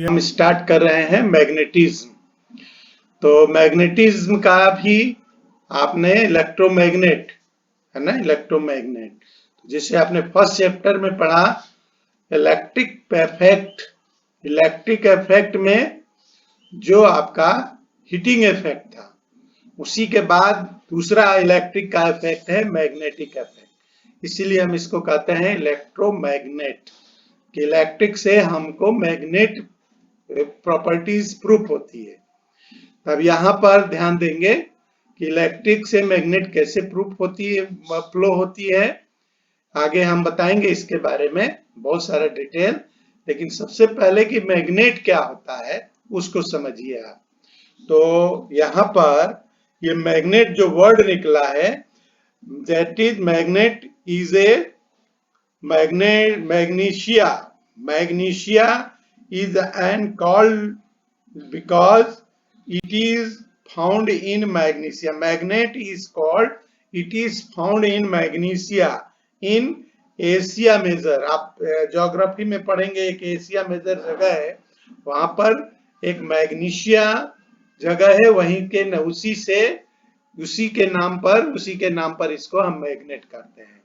हम स्टार्ट कर रहे हैं मैग्नेटिज्म। तो मैग्नेटिज्म का भी आपने इलेक्ट्रोमैग्नेट है ना, इलेक्ट्रोमैग्नेट जिसे आपने फर्स्ट चैप्टर में पढ़ा इलेक्ट्रिक इफेक्ट। इलेक्ट्रिक इफेक्ट में जो आपका हीटिंग इफेक्ट था, उसी के बाद दूसरा इलेक्ट्रिक का इफेक्ट है मैग्नेटिक इफेक्ट। इसीलिए हम इसको कहते हैं इलेक्ट्रोमैग्नेट कि इलेक्ट्रिक से हमको मैग्नेट प्रॉपर्टीज प्रूफ होती है। तब यहाँ पर ध्यान देंगे कि इलेक्ट्रिक से मैग्नेट कैसे प्रूफ होती है, फ्लो होती है। आगे हम बताएंगे इसके बारे में बहुत सारा डिटेल, लेकिन सबसे पहले कि मैग्नेट क्या होता है उसको समझिए आप। तो यहाँ पर ये मैग्नेट जो वर्ड निकला है, that is magnet is a magnesia. Magnesia is and called because it is found in magnesia. Magnet is called, it is found in magnesia in Asia major. आप ज्योग्राफी में पढ़ेंगे, एक एशिया मेजर जगह है, वहां पर एक मैग्नीशिया जगह है, वहीं के उसी के नाम पर इसको हम मैग्नेट करते हैं।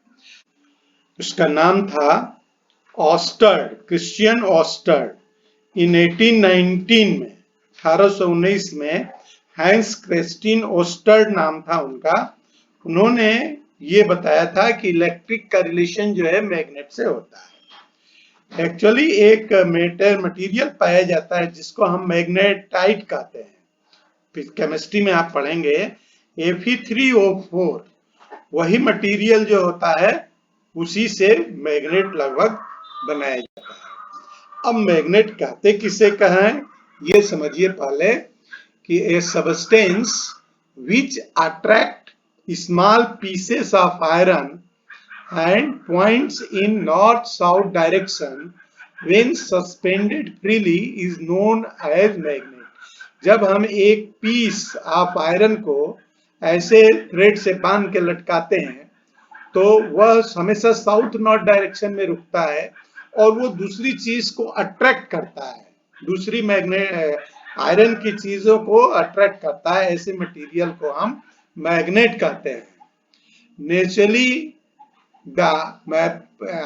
उसका नाम था ऑस्टर्ड, क्रिश्चियन ऑस्टर्ड। इन 1819 में 1819 में हैंस क्रिस्टिन ऑस्टर्ड नाम था उनका। उन्होंने ये बताया था कि इलेक्ट्रिक का रिलेशन जो है मैग्नेट से होता है। एक्चुअली एक मटेरियल पाया जाता है जिसको हम मैग्नेटाइट कहते हैं। केमिस्ट्री में आप पढ़ेंगे Fe3O4, वही मटेरियल जो होता है उसी से मैग्नेट लगभग बनाया जाता है। अब मैग्नेट कहते किसे कहें ये समझिए पहले कि a substance which attract small pieces of iron and points in north south direction when suspended freely is known as magnet. जब हम एक पीस ऑफ आयरन को ऐसे थ्रेड से बांध के लटकाते हैं तो वह हमेशा साउथ नॉर्थ डायरेक्शन में रुकता है और वो दूसरी चीज को अट्रैक्ट करता है, दूसरी मैग्नेट आयरन की चीजों को अट्रैक्ट करता है। ऐसे मटेरियल को हम मैग्नेट कहते हैं। Naturally the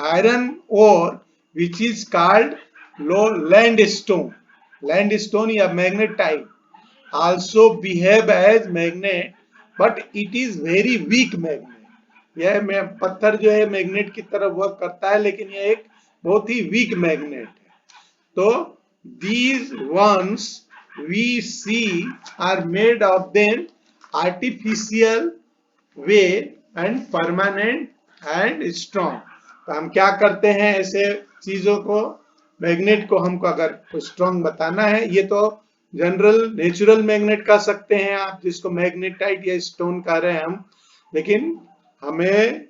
iron ore which is called lodestone या magnetite also behave as magnet, but it is very weak magnet. यह पत्थर जो है मैग्नेट की तरह वर्क करता है, लेकिन यह एक बहुत ही वीक मैग्नेट है। तो these ones we see are made of them artificial way and permanent and strong। तो हम क्या करते हैं ऐसे चीजों को, मैग्नेट को हमको अगर स्ट्रॉन्ग बताना है, ये तो जनरल नेचुरल मैग्नेट कह सकते हैं आप, जिसको मैग्नेटाइट या स्टोन कह रहे हैं हम, लेकिन हमें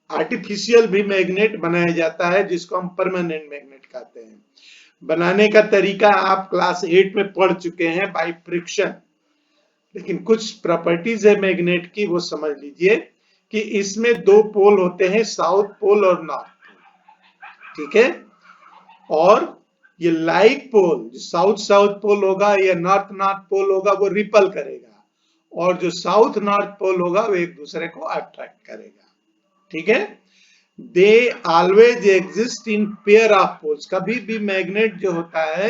आर्टिफिशियल भी मैग्नेट बनाया जाता है जिसको हम परमानेंट मैग्नेट कहते हैं। बनाने का तरीका आप क्लास 8 में पढ़ चुके हैं, बाय फ्रिक्शन। लेकिन कुछ प्रॉपर्टीज है मैग्नेट की, वो समझ लीजिए कि इसमें दो पोल होते हैं, साउथ पोल और नॉर्थ पोल, ठीक है। और ये लाइक पोल जो साउथ पोल होगा या नॉर्थ पोल होगा वो रिपल करेगा, और जो साउथ नॉर्थ पोल होगा वो एक दूसरे को अट्रैक्ट करेगा, ठीक है। They always exist in pair of poles. कभी भी मैग्नेट जो होता है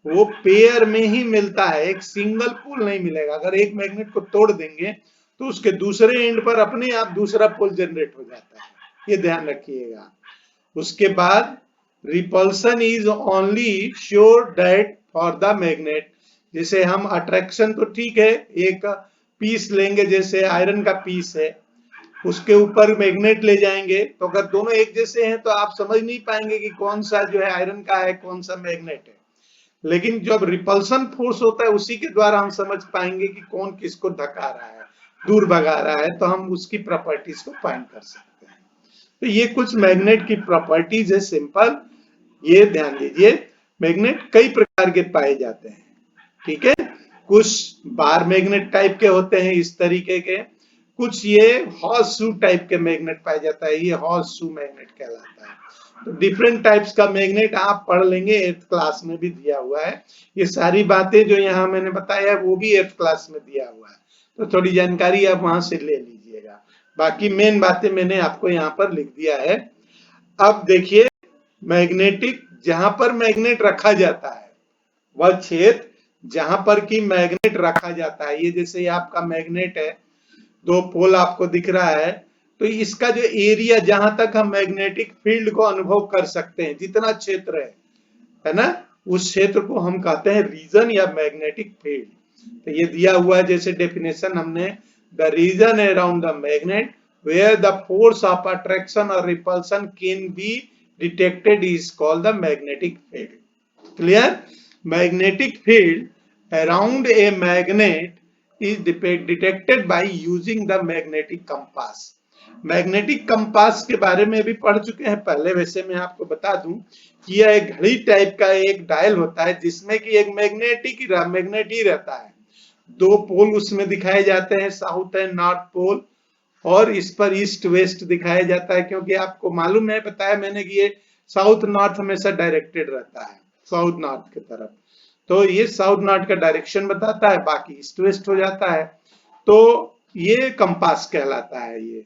वो पेयर में ही मिलता है, एक सिंगल पोल नहीं मिलेगा। अगर एक मैग्नेट को तोड़ देंगे तो उसके दूसरे एंड पर अपने आप दूसरा पोल जनरेट हो जाता है, ये ध्यान रखिएगा। उसके बाद repulsion is only sure that for the magnet. जैसे हम अट्रैक्शन तो ठीक है, एक पीस लेंगे जैसे आयरन का पीस है, उसके ऊपर मैग्नेट ले जाएंगे, तो अगर दोनों एक जैसे हैं तो आप समझ नहीं पाएंगे कि कौन सा जो है आयरन का है, कौन सा मैग्नेट है। लेकिन जब रिपल्सन फोर्स होता है उसी के द्वारा हम समझ पाएंगे कि कौन किसको धक्का रहा है, दूर भगा रहा है, तो हम उसकी प्रॉपर्टीज को फाइंड कर सकते हैं। तो ये कुछ मैग्नेट की प्रॉपर्टीज है, सिंपल, ये ध्यान दीजिए। मैग्नेट कई प्रकार के पाए जाते हैं, ठीक है। कुछ बार मैग्नेट टाइप के होते हैं इस तरीके के, कुछ ये हॉर्स शू टाइप के मैग्नेट पाया जाता है, ये हॉर्स शू मैग्नेट कहलाता है। तो डिफरेंट टाइप्स का मैग्नेट आप पढ़ लेंगे, 8th क्लास में भी दिया हुआ है। ये सारी बातें जो यहाँ मैंने बताया है वो भी 8th क्लास में दिया हुआ है, तो थोड़ी जानकारी आप वहां से ले लीजिएगा। बाकी मेन बातें मैंने आपको यहाँ पर लिख दिया है। अब देखिए, मैग्नेटिक जहां पर मैग्नेट रखा जाता है, वह क्षेत्र जहां पर की मैग्नेट रखा जाता है, ये जैसे आपका मैग्नेट है, 2 पोल आपको दिख रहा है, तो इसका जो एरिया जहां तक हम मैग्नेटिक फील्ड को अनुभव कर सकते हैं, जितना क्षेत्र है ना, उस क्षेत्र को हम कहते हैं रीजन या मैग्नेटिक फील्ड। तो ये दिया हुआ है, जैसे डेफिनेशन हमने, the region around the magnet where the force of attraction or repulsion can be detected is called the magnetic field. Clear? Magnetic field around a magnet is detected by using the magnetic compass. Magnetic compass के बारे में भी पढ़ चुके हैं पहले, वैसे मैं आपको बता दूं कि यह एक घड़ी टाइप का एक डायल होता है जिसमें कि एक मैग्नेट ही रहता है। 2 पोल उसमें दिखाए जाते हैं, साउथ एंड नॉर्थ पोल, और इस पर ईस्ट वेस्ट दिखाया जाता है, क्योंकि आपको मालूम है, बताया मैंने कि ये साउथ नॉर्थ हमेशा डायरेक्टेड रहता है साउथ नॉर्थ की तरफ, तो ये साउथ नॉर्थ का डायरेक्शन बताता है, बाकी ईस्ट वेस्ट हो जाता है। तो ये कंपास कहलाता है। ये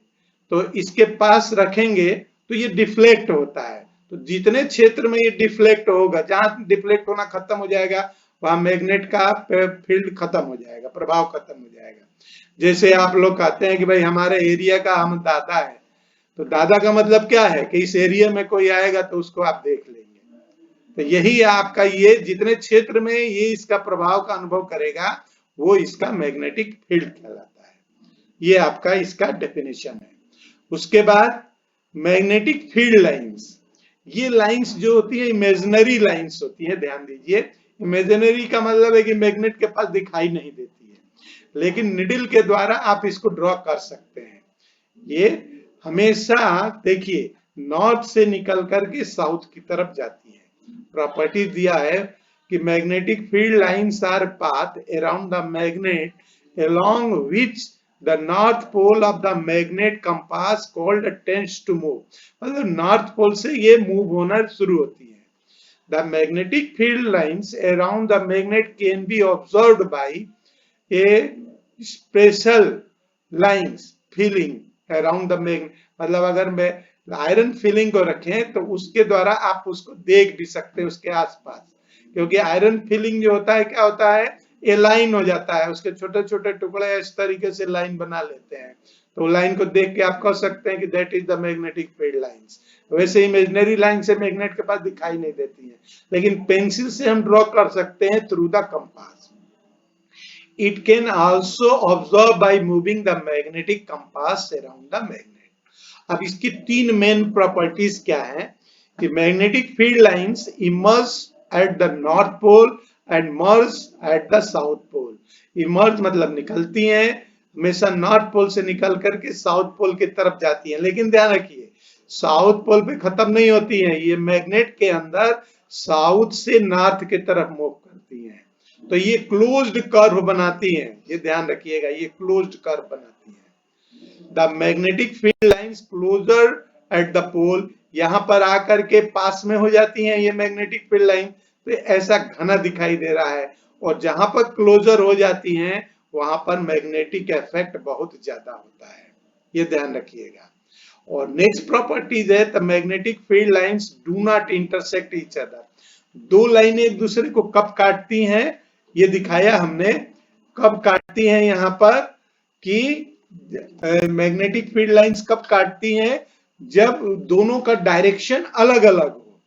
तो इसके पास रखेंगे तो ये डिफ्लेक्ट होता है, तो जितने क्षेत्र में ये डिफ्लेक्ट होगा, जहां डिफ्लेक्ट होना खत्म हो जाएगा वहां मैग्नेट का फील्ड खत्म हो जाएगा, प्रभाव खत्म हो जाएगा। जैसे आप लोग कहते हैं कि भाई हमारे एरिया का हम दादा है, तो दादा का मतलब क्या है कि इस एरिया में कोई आएगा तो उसको आप देख लेंगे। तो यही आपका, ये जितने क्षेत्र में ये इसका प्रभाव का अनुभव करेगा वो इसका मैग्नेटिक फील्ड कहलाता है। ये आपका इसका डेफिनेशन है। उसके बाद मैग्नेटिक फील्ड लाइंस, ये लाइंस जो होती है इमेजिनरी लाइंस होती है, ध्यान दीजिए। इमेजिनरी का मतलब है कि मैग्नेट के पास दिखाई नहीं देती है, लेकिन निडल के द्वारा आप इसको ड्रॉ कर सकते हैं। ये हमेशा देखिए नॉर्थ से निकल करके साउथ की तरफ जाती है। प्रॉपर्टी दिया है कि magnetic field lines are path around the magnet along which the north pole of the magnet compass called tends to move, मतलब नॉर्थ पोल से ये मूव होना शुरू होती है। The magnetic field lines around the magnet can be observed by a special lines feeling around the magnet, मतलब अगर मैं आयरन फीलिंग को रखें तो उसके द्वारा आप उसको देख भी सकते हैं उसके आसपास, क्योंकि आयरन फीलिंग जो होता है क्या होता है, ये लाइन हो जाता है, उसके छोटे छोटे टुकड़े इस तरीके से लाइन बना लेते हैं, तो लाइन को देख के आप कह सकते हैं कि that is the magnetic field lines. वैसे इमेजिनरी लाइन से मैग्नेट के पास दिखाई नहीं देती है, लेकिन पेंसिल से हम ड्रॉ कर सकते हैं through the compass. It can also observe by moving the magnetic compass around the magnet. अब इसकी 3 मेन प्रॉपर्टीज क्या है कि magnetic field lines emerge at the north pole and merge at the south pole. Emerge मतलब निकलती हैं, हमेशा north pole से निकल करके साउथ पोल की तरफ जाती हैं, लेकिन ध्यान रखिए साउथ पोल पे खत्म नहीं होती हैं, ये मैग्नेट के अंदर साउथ से नॉर्थ की तरफ मूव करती हैं, तो ये क्लोज्ड कर्व बनाती हैं, ये ध्यान रखिएगा, ये क्लोज्ड कर्व बनाती हैं। The magnetic field lines closer at the pole, यहां पर आकर के पास में हो जाती हैं ये मैग्नेटिक फील्ड लाइन, तो ऐसा घना दिखाई दे रहा है, और जहां पर क्लोजर हो जाती हैं वहां पर मैग्नेटिक इफेक्ट बहुत ज्यादा होता है, ये ध्यान रखिएगा। और नेक्स्ट प्रॉपर्टीज है the magnetic field lines do not intersect each other. 2 लाइनें एक दूसरे को कब काटती हैं ये दिखाया हमने, कब काटती हैं यहाँ पर कि मैग्नेटिक फील्ड लाइंस कब काटती हैं, जब दोनों का डायरेक्शन अलग अलग हो।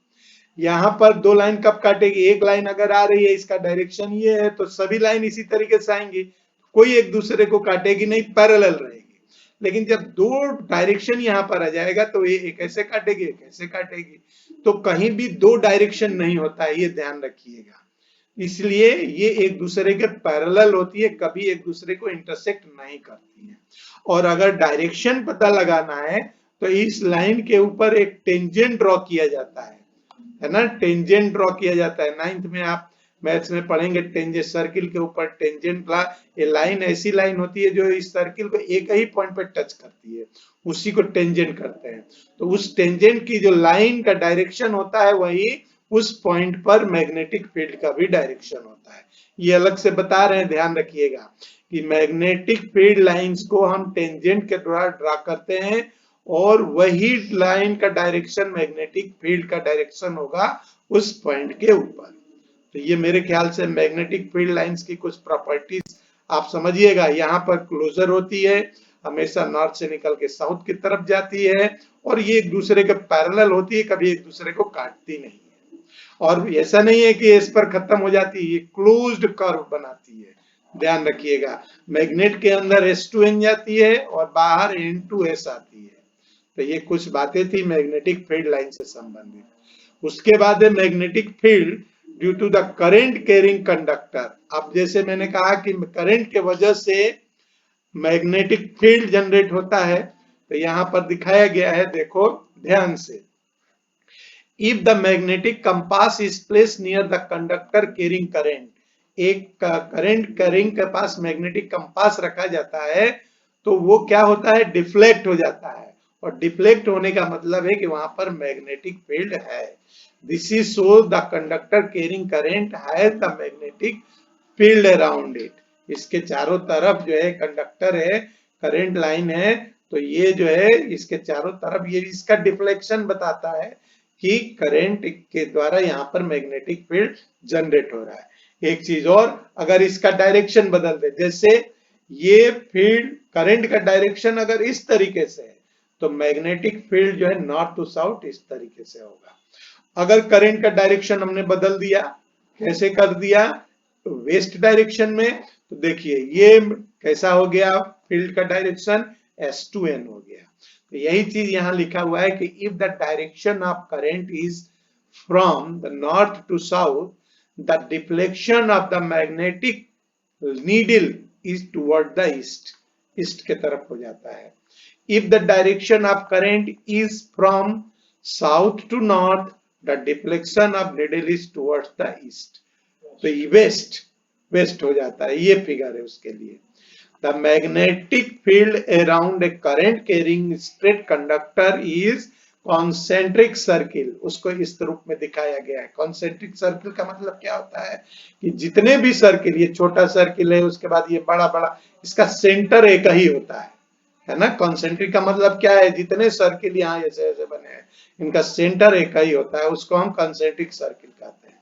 यहाँ पर 2 लाइन कब काटेगी, एक लाइन अगर आ रही है इसका डायरेक्शन ये है तो सभी लाइन इसी तरीके से आएंगी, कोई एक दूसरे को काटेगी नहीं, पैरेलल रहेगी। लेकिन जब 2 डायरेक्शन यहाँ पर आ जाएगा तो ये एक ऐसे काटेगी एक ऐसे काटेगी, तो कहीं भी 2 डायरेक्शन नहीं होता है, ये ध्यान रखिएगा। इसलिए ये एक दूसरे के पैरेलल होती है, कभी एक दूसरे को इंटरसेक्ट नहीं करती है। और अगर डायरेक्शन पता लगाना है तो इस लाइन के ऊपर एक टेंजेंट ड्रॉ किया जाता है ना, टेंजेंट ड्रॉ किया जाता है। 9th में आप मैथ्स में पढ़ेंगे टेंजेंट, सर्किल के ऊपर टेंजेंट ये लाइन ऐसी लाइन होती है जो इस सर्किल को एक ही पॉइंट पर टच करती है, उसी को टेंजेंट करते हैं। तो उस टेंजेंट की जो लाइन का डायरेक्शन होता है वही उस पॉइंट पर मैग्नेटिक फील्ड का भी डायरेक्शन होता है। ये अलग से बता रहे हैं, ध्यान रखिएगा कि मैग्नेटिक फील्ड लाइंस को हम टेंजेंट के द्वारा ड्रा करते हैं और वही लाइन का डायरेक्शन मैग्नेटिक फील्ड का डायरेक्शन होगा उस पॉइंट के ऊपर। तो ये मेरे ख्याल से मैग्नेटिक फील्ड लाइंस की कुछ प्रॉपर्टीज आप समझिएगा। यहाँ पर क्लोजर होती है, हमेशा नॉर्थ से निकल के साउथ की तरफ जाती है, और ये एक दूसरे के पैरेलल होती है, कभी एक दूसरे को काटती नहीं है। और ऐसा नहीं है कि इस पर खत्म हो जाती है, ये क्लोज्ड कर्व बनाती है, ध्यान रखिएगा। मैग्नेट के अंदर S2N जाती है और बाहर N2S आती है। तो ये कुछ बातें थी मैग्नेटिक फील्ड लाइन से संबंधित। उसके बाद है magnetic field due to the current carrying conductor. अब जैसे मैंने कहा कि करंट के वजह से मैग्नेटिक फील्ड जनरेट होता है, तो यहां पर दिखाया गया है, देखो ध्यान से। If the magnetic compass is place near the conductor carrying current, एक करंट कैरिंग के पास मैग्नेटिक कंपास रखा जाता है तो वो क्या होता है, डिफ्लेक्ट हो जाता है। और डिफ्लेक्ट होने का मतलब है कि वहां पर मैग्नेटिक फील्ड है। This is so the conductor carrying current has the magnetic field around it. इसके चारों तरफ जो है कंडक्टर है, करंट लाइन है, तो ये जो है इसके चारों तरफ ये इसका डिफ्लेक्शन बताता है कि करंट के द्वारा यहाँ पर मैग्नेटिक फील्ड जनरेट हो रहा है। एक चीज और, अगर इसका डायरेक्शन बदल दे, जैसे ये फील्ड करंट का डायरेक्शन अगर इस तरीके से है तो मैग्नेटिक फील्ड जो है नॉर्थ टू साउथ इस तरीके से होगा। अगर करंट का डायरेक्शन हमने बदल दिया, कैसे कर दिया, तो वेस्ट डायरेक्शन में, तो देखिए ये कैसा हो गया, फील्ड का डायरेक्शन S2N हो गया। तो यही चीज यहां लिखा हुआ है कि if the direction of current is from the north to south, the deflection of the magnetic needle is toward the east, east के तरफ हो जाता है। If the direction of current is from south to north, the deflection of needle is towards the east, तो west, west हो जाता है। ये फिगर है उसके लिए। The magnetic field around a current carrying straight conductor is concentric circle, उसको इस रूप में दिखाया गया है। कॉन्सेंट्रिक सर्किल का मतलब क्या होता है कि जितने भी सर्किल, ये छोटा सर्किल है, उसके बाद ये बड़ा बड़ा, इसका सेंटर एक ही होता है ना। कॉन्सेंट्रिक का मतलब क्या है, जितने सर्किल यहाँ ऐसे ऐसे बने हैं इनका सेंटर एक ही होता है, उसको हम कॉन्सेंट्रिक सर्किल कहते हैं।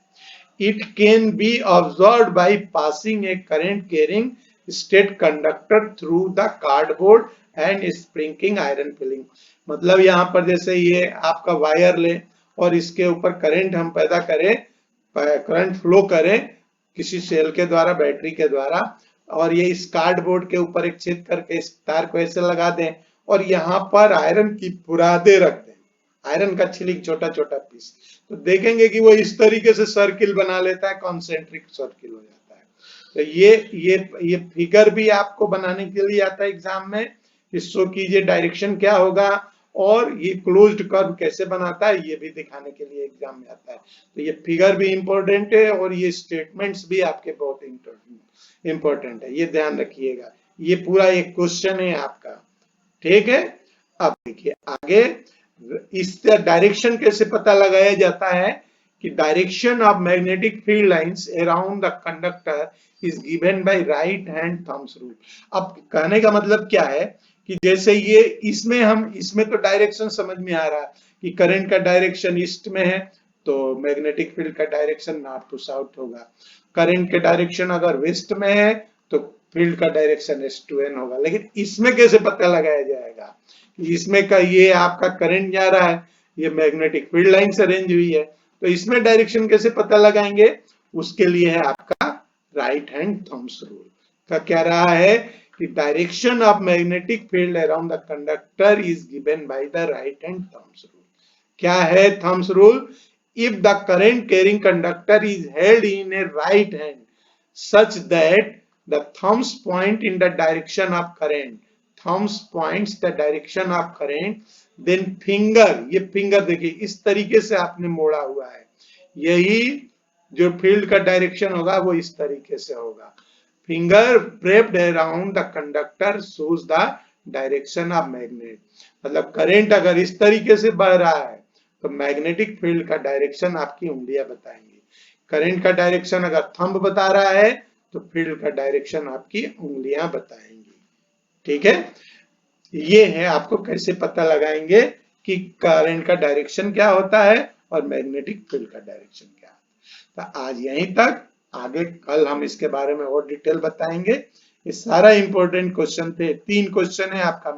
It can be observed by passing a current carrying state conductor through the cardboard and sprinkling iron filling। मतलब यहाँ पर जैसे ये आपका वायर ले और इसके ऊपर करंट हम पैदा करें, करंट फ्लो करें किसी सेल के द्वारा, बैटरी के द्वारा, और ये इस कार्डबोर्ड के ऊपर एक छेद करके इस तार को ऐसे लगा दें और यहाँ पर आयरन की बुरादे रख दें, आयरन का छिलिक छोटा छोटा पीस, तो देखेंगे कि वो इस तरीके से सर्किल बना लेता है, कॉन्सेंट्रिक सर्किल हो जाता है। तो ये फिगर भी आपको बनाने के लिए आता है एग्जाम में, शो कीजिए डायरेक्शन क्या होगा और ये क्लोज्ड कर्व कैसे बनाता है, ये भी दिखाने के लिए एग्जाम में आता है। तो ये फिगर भी इंपॉर्टेंट है और ये स्टेटमेंट्स भी आपके बहुत इंपॉर्टेंट है, ये ध्यान रखिएगा। ये पूरा एक क्वेश्चन है आपका, ठीक है। अब देखिए आगे, इससे डायरेक्शन कैसे पता लगाया जाता है कि direction of magnetic field lines around the conductor is given by right hand thumbs rule. अब कहने का मतलब क्या है कि जैसे ये इसमें तो डायरेक्शन समझ में आ रहा है कि करंट का डायरेक्शन ईस्ट में है तो मैग्नेटिक फील्ड का डायरेक्शन नॉर्थ टू साउथ होगा। करंट के डायरेक्शन अगर वेस्ट में है तो फील्ड का डायरेक्शन S2N होगा। लेकिन इसमें कैसे पता लगाया जाएगा, इसमें का ये आपका करंट जा रहा है, ये मैग्नेटिक फील्ड लाइन से अरेंज हुई है, तो इसमें डायरेक्शन कैसे पता लगाएंगे, उसके लिए है आपका राइट हैंड थंब्स रूल। का क्या रहा है कि direction of magnetic field around the conductor is given by the right hand thumbs rule. क्या है thumbs rule, if the current carrying conductor is held in A right hand such that the thumbs point in the direction of current, thumbs points the direction of current, then finger, ये finger देखिए इस तरीके से आपने मोड़ा हुआ है, यही जो फील्ड का डायरेक्शन होगा वो इस तरीके से होगा। Finger wrapped around the conductor shows the direction of magnet। मतलब करंट अगर इस तरीके से बह रहा है तो मैग्नेटिक फील्ड का डायरेक्शन आपकी उंगलियां बताएंगी। करंट का डायरेक्शन अगर थंब बता रहा है तो फील्ड का डायरेक्शन आपकी उंगलियां बताएंगी। ठीक है, ये है आपको कैसे पता लगाएंगे कि करंट का डायरेक्शन क्या होता है और मैग्नेटिक फील्ड का डायरेक्शन क्या है। तो आज यहीं तक, आगे कल हम इसके बारे में और डिटेल बताएंगे। ये सारा इंपॉर्टेंट क्वेश्चन थे, 3 क्वेश्चन है आपका।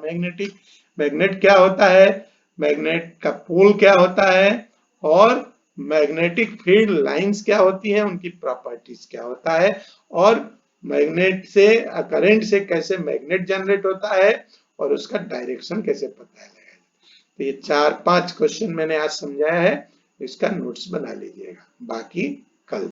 मैग्नेट क्या होता है, मैग्नेट का पोल क्या होता है, और मैग्नेटिक फील्ड लाइंस क्या होती है, उनकी प्रॉपर्टीज क्या होता है, और मैग्नेट से करंट से कैसे मैग्नेट जनरेट होता है और उसका डायरेक्शन कैसे पता लगाया। तो ये 4-5 क्वेश्चन मैंने आज समझाया है, इसका नोट्स बना लीजिएगा, बाकी कल।